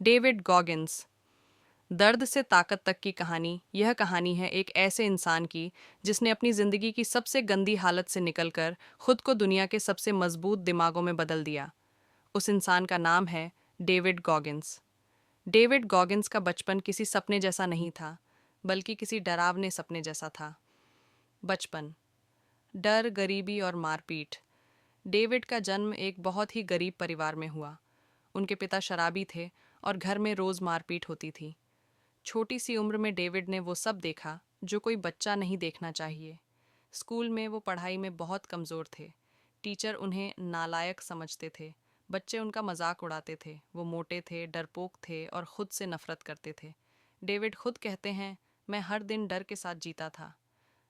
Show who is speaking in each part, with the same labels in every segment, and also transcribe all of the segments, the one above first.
Speaker 1: David Goggins. दर्द से ताकत तक की कहानी। यह कहानी है एक ऐसे इंसान की जिसने अपनी ज़िंदगी की सबसे गंदी हालत से निकलकर खुद को दुनिया के सबसे मजबूत दिमागों में बदल दिया। उस इंसान का नाम है डेविड गॉगिंस। डेविड गॉगिंस का बचपन किसी सपने जैसा नहीं था, बल्कि किसी डरावने सपने जैसा था। बचपन, डर, गरीबी और मारपीट। डेविड का जन्म एक बहुत ही गरीब परिवार में हुआ। उनके पिता शराबी थे और घर में रोज़ मारपीट होती थी। छोटी सी उम्र में डेविड ने वो सब देखा जो कोई बच्चा नहीं देखना चाहिए। स्कूल में वो पढ़ाई में बहुत कमज़ोर थे। टीचर उन्हें नालायक समझते थे। बच्चे उनका मजाक उड़ाते थे। वो मोटे थे, डरपोक थे और खुद से नफरत करते थे। डेविड खुद कहते हैं, मैं हर दिन डर के साथ जीता था।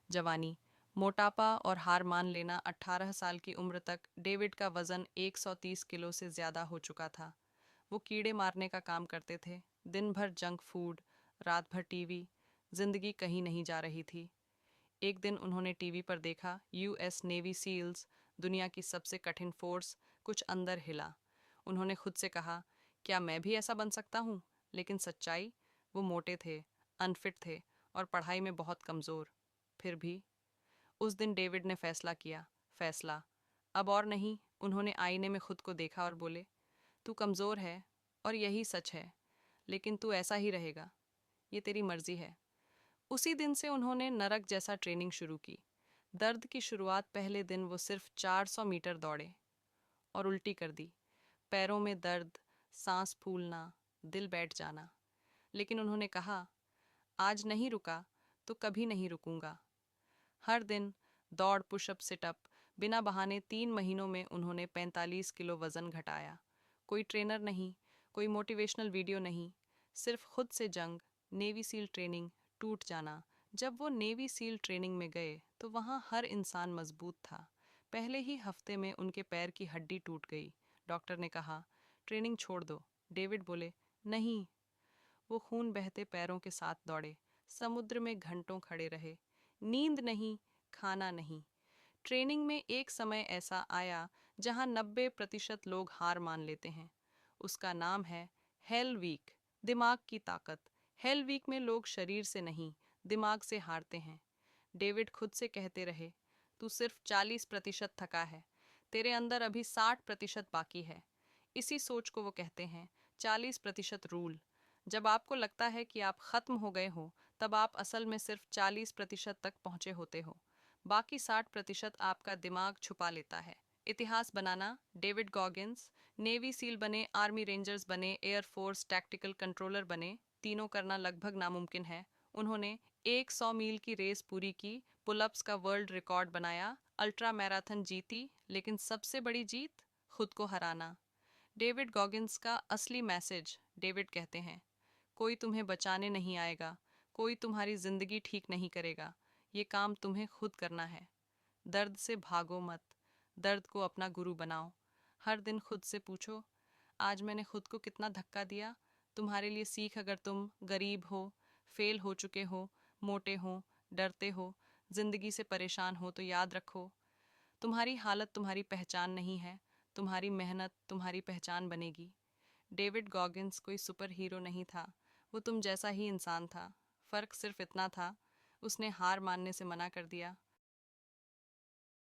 Speaker 1: जवानी, मोटापा और हार मान लेना। 18 साल की उम्र तक डेविड का वज़न 130 किलो से ज़्यादा हो चुका था। वो कीड़े मारने का काम करते थे। दिन भर जंक फूड, रात भर टीवी। जिंदगी कहीं नहीं जा रही थी। एक दिन उन्होंने टीवी पर देखा, यूएस नेवी सील्स, दुनिया की सबसे कठिन फोर्स। कुछ अंदर हिला। उन्होंने खुद से कहा, क्या मैं भी ऐसा बन सकता हूँ? लेकिन सच्चाई, वो मोटे थे, अनफिट थे और पढ़ाई में बहुत कमज़ोर। फिर भी उस दिन डेविड ने फैसला किया। फैसला, अब और नहीं। उन्होंने आईने में खुद को देखा और बोले, तू कमज़ोर है और यही सच है, लेकिन तू ऐसा ही रहेगा। ये तेरी मर्जी है। उसी दिन से उन्होंने नरक जैसा ट्रेनिंग शुरू की। दर्द की शुरुआत, पहले दिन वो सिर्फ 400 मीटर दौड़े और उल्टी कर दी। पैरों में दर्द, सांस फूलना, दिल बैठ जाना। लेकिन उन्होंने कहा, आज नहीं रुका तो कभी नहीं रुकूंगा। हर दिन दौड़, पुशअप, सिटअप। बिना बहाने 3 महीनों में उन्होंने 45 किलो वजन घटाया। कोई ट्रेनर नहीं, कोई मोटिवेशनल वीडियो नहीं, सिर्फ खुद से जंग। नेवी सील ट्रेनिंग, टूट जाना। जब वो नेवी सील ट्रेनिंग में गए तो वहाँ हर इंसान मजबूत था। पहले ही हफ्ते में उनके पैर की हड्डी टूट गई। डॉक्टर ने कहा, ट्रेनिंग छोड़ दो। डेविड बोले, नहीं। वो खून बहते पैरों के साथ दौड़े। समुद्र में घंटों खड़े रहे। नींद नहीं, खाना नहीं। ट्रेनिंग में एक समय ऐसा आया जहां 90% लोग हार मान लेते हैं। उसका नाम है हेल वीक, दिमाग की ताकत। हेल वीक में लोग शरीर से नहीं, दिमाग से हारते हैं। डेविड खुद से कहते रहे, तू सिर्फ 40% थका है, तेरे अंदर अभी 60% बाकी है। इसी सोच को वो कहते हैं 40% रूल। जब आपको लगता है कि आप खत्म हो गए हो, तब आप असल में सिर्फ 40% तक पहुंचे होते हो। बाकी 60% आपका दिमाग छुपा लेता है। इतिहास बनाना, डेविड गॉगिंस नेवी सील बने, आर्मी रेंजर्स बने, एयरफोर्स टैक्टिकल कंट्रोलर बने। तीनों करना लगभग नामुमकिन है। उन्होंने 100 मील की रेस पूरी की, पुलअप्स का वर्ल्ड रिकॉर्ड बनाया, अल्ट्रा मैराथन जीती, लेकिन सबसे बड़ी जीत, खुद को हराना। डेविड गॉगिंस का असली मैसेज। डेविड कहते हैं, कोई तुम्हें बचाने नहीं आएगा, कोई तुम्हारी जिंदगी ठीक नहीं करेगा, ये काम तुम्हें खुद करना है। दर्द से भागो मत, दर्द को अपना गुरु बनाओ। हर दिन खुद से पूछो, आज मैंने खुद को कितना धक्का दिया। तुम्हारे लिए सीख, अगर तुम गरीब हो, फेल हो चुके हो, मोटे हो, डरते हो, जिंदगी से परेशान हो, तो याद रखो, तुम्हारी हालत तुम्हारी पहचान नहीं है। तुम्हारी मेहनत तुम्हारी पहचान बनेगी। डेविड गॉगिंस कोई सुपर हीरो नहीं था। वो तुम जैसा ही इंसान था। फ़र्क सिर्फ इतना था, उसने हार मानने से मना कर दिया।